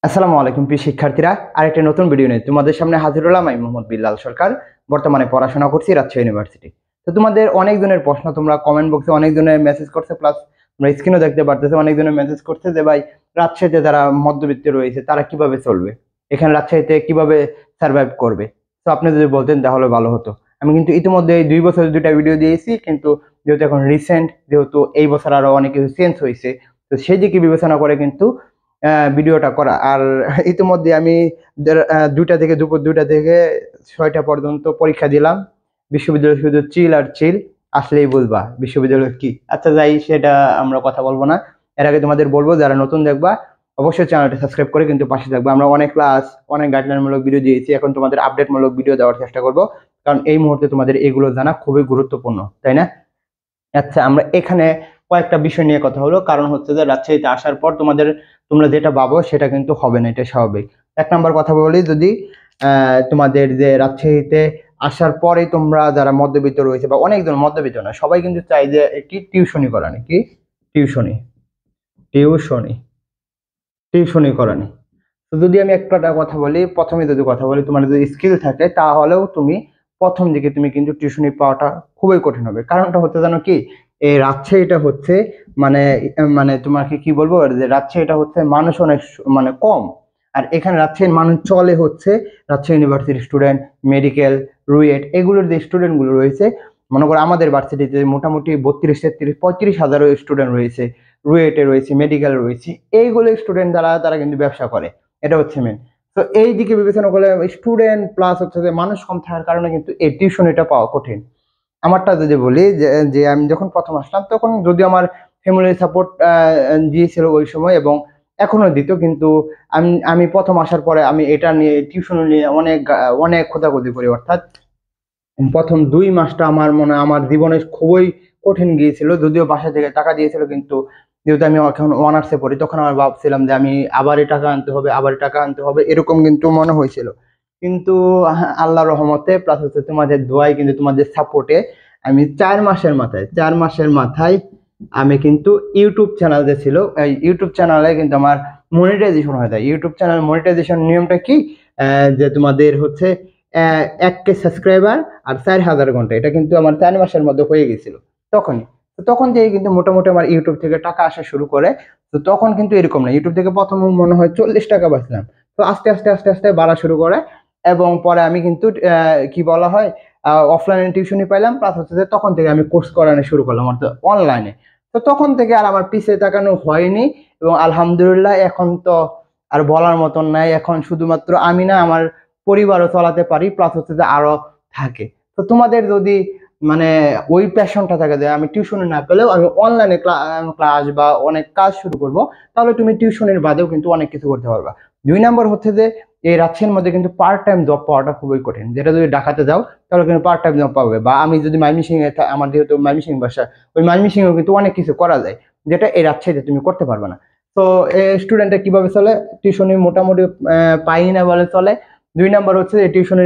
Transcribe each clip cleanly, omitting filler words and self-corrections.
আসসালামু আলাইকুম প্রিয় শিক্ষার্থীরা, আরেকটা নতুন ভিডিও নিয়ে তোমাদের সামনে হাজির হলাম। আমি মোহাম্মদ বিল্লাল সরকার। বর্তমানে পড়াশোনা করছি রাজশাহী ইউনিভার্সিটি। তো তোমাদের অনেক জনের প্রশ্ন, তোমরা কমেন্ট বক্সে অনেক জনের মেসেজ করছে, প্লাস তোমরা স্ক্রিনও দেখতে পারতেছো, অনেক জনের মেসেজ করছে যে ভাই, রাজশাহীতে যারা মধ্যবিত্ত রয়েছে তারা কিভাবে চলবে, এখানে রাজশাহীতে কিভাবে সার্ভাইভ করবে। তো আপনি যদি বলতেন তাহলে ভালো হতো। আমি কিন্তু ইতিমধ্যে এই 2 বছর 2টা ভিডিও দিয়েছি, কিন্তু যেহেতু এখন রিসেন্ট, যেহেতু এই বছর আরো অনেক কিছু চেঞ্জ হয়েছে, তো সেই দিকে বিবেচনা করে কিন্তু ভিডিওটা করা। আর ইতিমধ্যে আমি 2টা থেকে দুপুর 2টা থেকে 6টা পর্যন্ত পরীক্ষা দিলাম। বিশ্ববিদ্যালয় শুধু চিল আর চিল, আসলেই বুঝবা বিশ্ববিদ্যালয় কি। আচ্ছা যাই, সেটা আমরা কথা বলবো না। এর আগে তোমাদের বলবো, যারা নতুন দেখবা অবশ্যই চ্যানেলটা সাবস্ক্রাইব করে কিন্তু পাশে থাকবে। আমরা অনেক ক্লাস, অনেক গাইডলাইনমূলক ভিডিও দিয়েছি, এখন তোমাদের আপডেটমূলক ভিডিও দেওয়ার চেষ্টা করব, কারণ এই মুহূর্তে তোমাদের এগুলো জানা খুবই গুরুত্বপূর্ণ, তাই না? আচ্ছা, আমরা এখানে কয়েকটা বিষয় নিয়ে কথা হলো। কারণ হচ্ছে যে রাজশাহীতে আসার পর তোমরা যেটা ভাবো সেটা কিন্তু হবে না, এটা স্বাভাবিক। 1 নম্বর কথা বলি, যদি তোমাদের যে রাজশাহীতে আসার পরে তোমরা যারা মধ্যবিত্ত রয়েছে, বা অনেকজন মধ্যবিত্ত না, সবাই কিন্তু চাই যে একটি টিউশনি করানি, কি টিউশনি টিউশনি টিউশনি করানি। তো যদি আমি একটা কথা বলি, প্রথমে যদি কথা বলি, তোমার যদি স্কিল থাকে তাহলেও তুমি প্রথম দিকে তুমি কিন্তু টিউশনি পাওয়াটা খুবই কঠিন হবে। কারণটা হচ্ছে জানো কি, এই রাজশাহীটা হচ্ছে মানে মানে তোমাকে কি বলবো, যে রাজশাহীটা হচ্ছে মানুষ অনেক মানে কম। আর এখানে রাজশাহীর মানুষ চলে হচ্ছে রাজশাহী ইউনিভার্সিটির স্টুডেন্ট, মেডিকেল, রুয়েট, এগুলোর যে স্টুডেন্ট গুলো রয়েছে, মনে করো আমাদের ভার্সিটিতে মোটামুটি 32, 33, 35 হাজার স্টুডেন্ট রয়েছে, রুয়েটে রয়েছে, মেডিকেল রয়েছে, এইগুলো স্টুডেন্ট তারা কিন্তু ব্যবসা করে। এটা হচ্ছে মেন। তো এই দিকে বিবেচনা করলে স্টুডেন্ট প্লাস হচ্ছে যে মানুষ কম থাকার কারণে কিন্তু এই টিউশনিটা পাওয়া কঠিন। আমারটা যদি বলি, যে যে আমি যখন প্রথম আসলাম, তখন যদি আমার ফ্যামিলি সাপোর্ট দিয়েছিল ওই সময়, এবং এখনো দিত, কিন্তু আমি প্রথম আসার পরে আমি এটা নিয়ে টিউশন নিয়ে অনেক অনেক খোঁজাখুঁজি করি। অর্থাৎ প্রথম 2 মাসটা আমার জীবনে খুবই কঠিন গিয়েছিল। যদিও বাসা থেকে টাকা দিয়েছিল, কিন্তু যেহেতু আমি এখন অনার্সে পড়ি, তখন আমার ভাবছিলাম যে আমি আবারই টাকা আনতে হবে, আবারই টাকা আনতে হবে, এরকম কিন্তু মনে হয়েছিল। কিন্তু আল্লাহর রহমতে প্লাস হচ্ছে তোমাদের দোয়ায়, কিন্তু তোমাদের সাপোর্টে আমি 4 মাসের মাথায় আমি কিন্তু ইউটিউব চ্যানেল যে ছিল, এই ইউটিউব চ্যানেলে কিন্তু আমার মনিটাইজেশন হয়ে যায়। ইউটিউব চ্যানেল মনিটাইজেশন নিয়মটা কি, যে তোমাদের হচ্ছে 1K সাবস্ক্রাইবার আর 4,000 ঘন্টা, এটা কিন্তু আমার 4 মাসের মধ্যে হয়ে গেছিল তখনই। তো তখন থেকে কিন্তু মোটামুটি আমার ইউটিউব থেকে টাকা আসা শুরু করে। তো তখন কিন্তু এরকম না, ইউটিউব থেকে প্রথম মনে হয় 40 টাকা পাচ্ছিলাম। তো আস্তে আস্তে আস্তে আস্তে বাড়া শুরু করে, এবং পরে আমি কিন্তু কি বলা হয়, অফলাইনে টিউশনি পাইলাম, প্লাস হচ্ছে যে তখন থেকে আমি কোর্স করানো শুরু করলাম, অর্থাৎ অনলাইনে। তো তখন থেকে আর আমার পিছিয়ে তাকানো হয়নি, এবং আলহামদুলিল্লাহ এখন তো আর বলার মতন নাই। এখন শুধুমাত্র আমি না, আমার পরিবারও চালাতে পারি, প্লাস হচ্ছে যে আরো থাকে। তো তোমাদের যদি মানে ওই প্যাশনটা থাকে যে আমি টিউশনে না পেলেও আমি অনলাইনে ক্লাস বা অনেক কাজ শুরু করব, তাহলে তুমি টিউশনের বাদেও কিন্তু অনেক কিছু করতে পারবা। 2 নম্বর হচ্ছে যে এই রাজশাহীর মধ্যে কিন্তু পার্ট টাইম জব পাওয়াটা খুবই কঠিন। যেটা যদি ঢাকাতে যাও তাহলে কিন্তু পার্ট টাইম জব পাবে, বা আমি যদি ময়মনসিংহ আমার যেহেতু ময়মনসিংহ বাসা, ওই ময়মনসিংহেও কিন্তু অনেক কিছু করা যায়, যেটা এই রাজশাহীতে তুমি করতে পারবে না। তো স্টুডেন্টরা কিভাবে চলে, টিউশনি মোটামুটি পাই না বলে চলে। 2 নম্বর হচ্ছে যে টিউশনি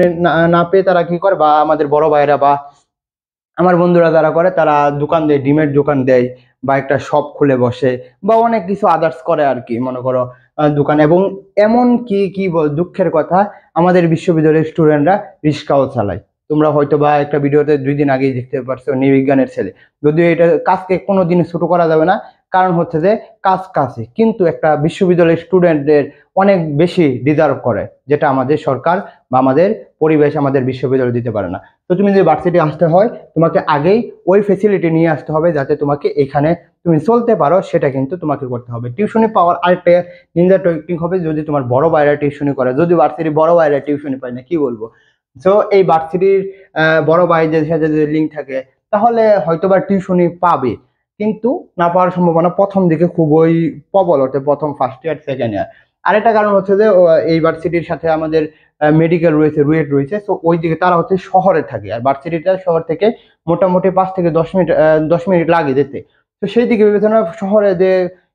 না পেয়ে তারা কি করে, বা আমাদের বড় ভাইরা বা আমার বন্ধুরা যারা করে, তারা দোকান দেয়, ডিমের দোকান দেয়, বা একটা শপ খুলে বসে, বা অনেক কিছু আদার্স করে আর কি, মনে করো দোকান। এবং এমন কি কি দুঃখের কথা, আমাদের বিশ্ববিদ্যালয়ের স্টুডেন্টরা রিক্সাও চালায়। তোমরা হয়তো বা একটা ভিডিওতে 2 দিন আগেই দেখতে পারছো, নৃবিজ্ঞানের ছেলে। যদিও এটা কাজকে কোনোদিন ছোট করা যাবে না, কারণ হচ্ছে যে কাজ কাজে, কিন্তু একটা বিশ্ববিদ্যালয়ের স্টুডেন্টদের অনেক বেশি ডিজার্ভ করে, যেটা আমাদের সরকার বা আমাদের পরিবেশ, আমাদের বিশ্ববিদ্যালয় দিতে পারে না। তো তুমি যদি ভার্সিটি আসতে হয়, তোমাকে আগেই ওই ফেসিলিটি নিয়ে আসতে হবে, যাতে তোমাকে এখানে তুমি চলতে পারো, সেটা কিন্তু তোমাকে করতে হবে। টিউশনি পাওয়ার আরেকটা নিন্দা টেকনিক হবে, যদি তোমার বড় ভাইরা টিউশনি করে, যদি ভার্সিটি বড় ভাইরা টিউশনি পায় না, কি বলবো। তো এই ভার্সিটির বড় ভাইদের সাথে যদি লিঙ্ক থাকে, তাহলে হয়তোবা টিউশনি পাবে, কিন্তু না পাওয়ার সম্ভাবনা প্রথম দিকে খুবই প্রবল হতে, প্রথম ফার্স্ট ইয়ার সেকেন্ড ইয়ার। আরেকটা কারণ হচ্ছে যে এই ভার্সিটির সাথে আমাদের মেডিকেল রয়েছে, রুয়েট রয়েছে, তো ওই দিকে তারা হচ্ছে শহরে থাকে, আর ভার্সিটিটা শহর থেকে মোটামুটি 5 থেকে 10 মিনিট 10 মিনিট লাগে যেতে। তো সেই দিকে বিবেচনা শহরে যে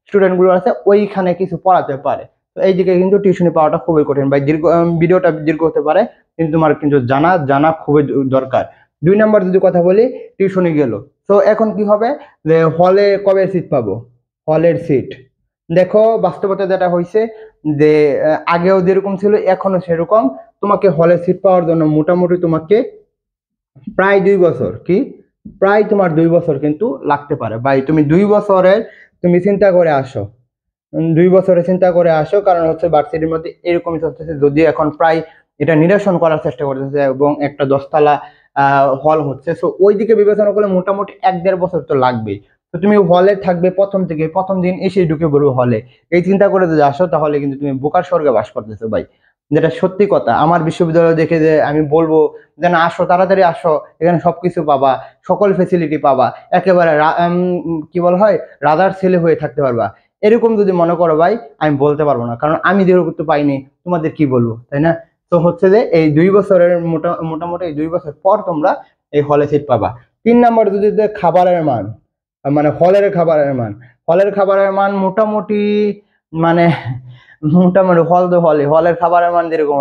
স্টুডেন্ট গুলো আছে ওইখানে কিছু পড়াতে পারে। তো এই দিকে কিন্তু টিউশনি পাওয়াটা খুবই কঠিন। ভাই দীর্ঘ ভিডিওটা দীর্ঘ হতে পারে, কিন্তু তোমার কিন্তু জানা জানা খুবই দরকার। 2 নম্বর যদি কথা বলি, টিউশনি গেল, তো এখন কি হবে, যে হলে কবে সিট পাবো, হলের সিট দেখো বাস্তবতা যেটা হয়েছে যে আগেও যেরকম ছিল এখনো সেরকম। তোমাকে হলে সিট পাওয়ার জন্য মোটামুটি তোমাকে প্রায় 2 বছর কি প্রায় তোমার 2 বছর কিন্তু লাগতে পারে ভাই। তুমি 2 বছরের তুমি চিন্তা করে আসো, 2 বছরে চিন্তা করে আসো। কারণ হচ্ছে ভার্সিটির মধ্যে এরকমই চলতেছে, যদিও এখন প্রায় এটা নিরসন করার চেষ্টা করতেছে এবং একটা 10 তলা হল হচ্ছে। সো ওই দিকে বিবেচনা করলে মোটামুটি 1-1.5 বছর তো লাগবেই। তো তুমি হলে থাকবে প্রথম থেকে, প্রথম দিন এসে ঢুকে পড়বে হলে, এই চিন্তা করে যদি আসো তাহলে কিন্তু তুমি বোকার স্বর্গে বাস করতেছো ভাই। যেটা সত্যি কথা, আমার বিশ্ববিদ্যালয় দেখে যে আমি বলবো যে না আসো, তাড়াতাড়ি আসো, এখানে সবকিছু পাবা, সকল ফেসিলিটি পাবা, একেবারে কি বলা হয়, রাজার ছেলে হয়ে থাকতে পারবা, এরকম যদি মনে করো ভাই, আমি বলতে পারবো না। কারণ আমি যেহেতু তো পাইনি, তোমাদের কি বলবো, তাই না? তো হচ্ছে যে এই 2 বছরের মোটামুটি এই 2 বছর পর তোমরা এই হলে সিট পাবা। 3 নম্বর যদি খাবারের মান, মানে হলের খাবারের মান মোটামুটি, মানে মোটামুটি হল তো হলের খাবারের মান যেরকম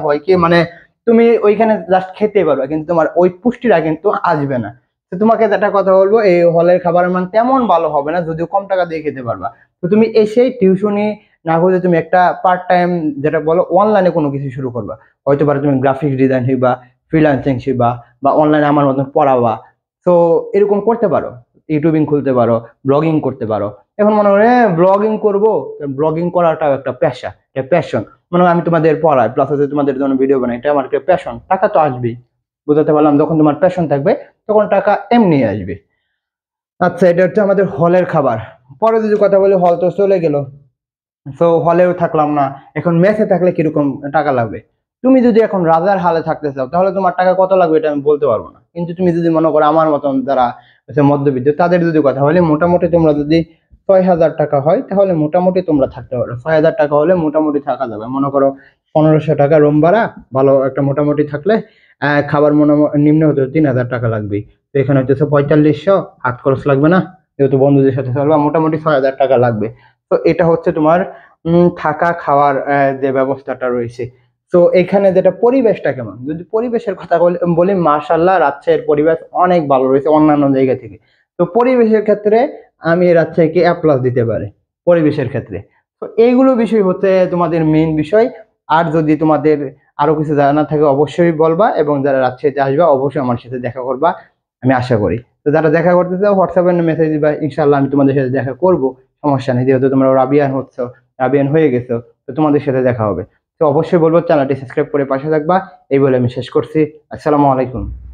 হয় কি মানে তুমি ওইখানে জাস্ট খেতে পারবে, কিন্তু তোমার ওই পুষ্টিটা কিন্তু আসবে না। তো তোমাকে একটা কথা বলবো, এই হলের খাবারের মান তেমন ভালো হবে না, যদিও কম টাকা দিয়ে খেতে পারবা। তো তুমি এসেই টিউশনি না করে তুমি একটা পার্ট টাইম, যেটা বলো অনলাইনে কোনো কিছু শুরু করবা। হয়তো পারে তুমি গ্রাফিক্স ডিজাইন শিখবা, ফ্রিল্যান্সিং শিখবা, বা অনলাইনে আমার মতন পড়াবা। তো এরকম করতে পারো, ইউটিউবিং খুলতে পারো, ব্লগিং করতে পারো। এখন মনে করে ব্লগিং করবো, ব্লগিং করাটাও একটা পেশা, একটা প্যাশন। মনে হয় আমি তোমাদের পড়াই প্লাস হচ্ছে তোমাদের জন্য ভিডিও বানাই, এটা আমার একটা প্যাশন, টাকা তো আসবেই। বুঝতে পারলাম, যখন তোমার প্যাশন থাকবে তখন টাকা এমনি আসবে। আচ্ছা, এটা হচ্ছে আমাদের হলের খাবার। পরে যদি কথা বলি, হল তো চলে গেল, তো হলেও থাকলাম না, এখন মেসে থাকলে কিরকম টাকা লাগবে। তুমি যদি এখন রাজার হালে থাকতে চাও তাহলে তোমার টাকা কত লাগবে এটা আমি বলতে পারবো না। কিন্তু তুমি যদি মনে করো আমার মতন যারা হচ্ছে মধ্যবিত্ত, তাদের যদি কথা বলি, মোটামুটি তোমরা যদি 6,000 টাকা হয় তাহলে মোটামুটি তোমরা থাকতে পারো। 6,000 টাকা হলে মোটামুটি থাকা যাবে। মনে করো 1500 টাকা রুম ভাড়া, ভালো একটা মোটামুটি থাকলে খাবার নিম্ন হতে 3,000 টাকা লাগবে। তো এখানে হচ্ছে 4500, হাত খরচ লাগবে না, যেহেতু বন্ধুদের সাথে চলবা, মোটামুটি 6,000 টাকা লাগবে। তো এটা হচ্ছে তোমার থাকা খাওয়ার যে ব্যবস্থাটা রয়েছে। তো এখানে যেটা পরিবেশটা কেমন, যদি পরিবেশের কথা বলি, মাশাআল্লাহ রাজশাহীর পরিবেশ অনেক ভালো রয়েছে অন্যান্য জায়গা থেকে। তো পরিবেশের ক্ষেত্রে আমি রাজশাহীকে A+ দিতে পারি পরিবেশের ক্ষেত্রে। তো এইগুলো বিষয় হচ্ছে তোমাদের মেইন বিষয়। আর যদি তোমাদের আরো কিছু জানা থাকে অবশ্যই বলবা, এবং যারা রাজশাহীতে আসবা অবশ্যই আমার সাথে দেখা করবা, আমি আশা করি। তো যারা দেখা করতে চাও হোয়াটসঅ্যাপে মেসেজ দিবা, ইনশাল্লাহ আমি তোমাদের সাথে দেখা করব, সমস্যা নেই। যেহেতু তোমরা রাবিয়ান হচ্ছ, রাবিয়ান হয়ে গেছো, তো তোমাদের সাথে দেখা হবে। তো অবশ্যই বলবো চ্যানেলটি সাবস্ক্রাইব করে পাশে থাকবা। এই বলে আমি শেষ করছি। আসসালামু আলাইকুম।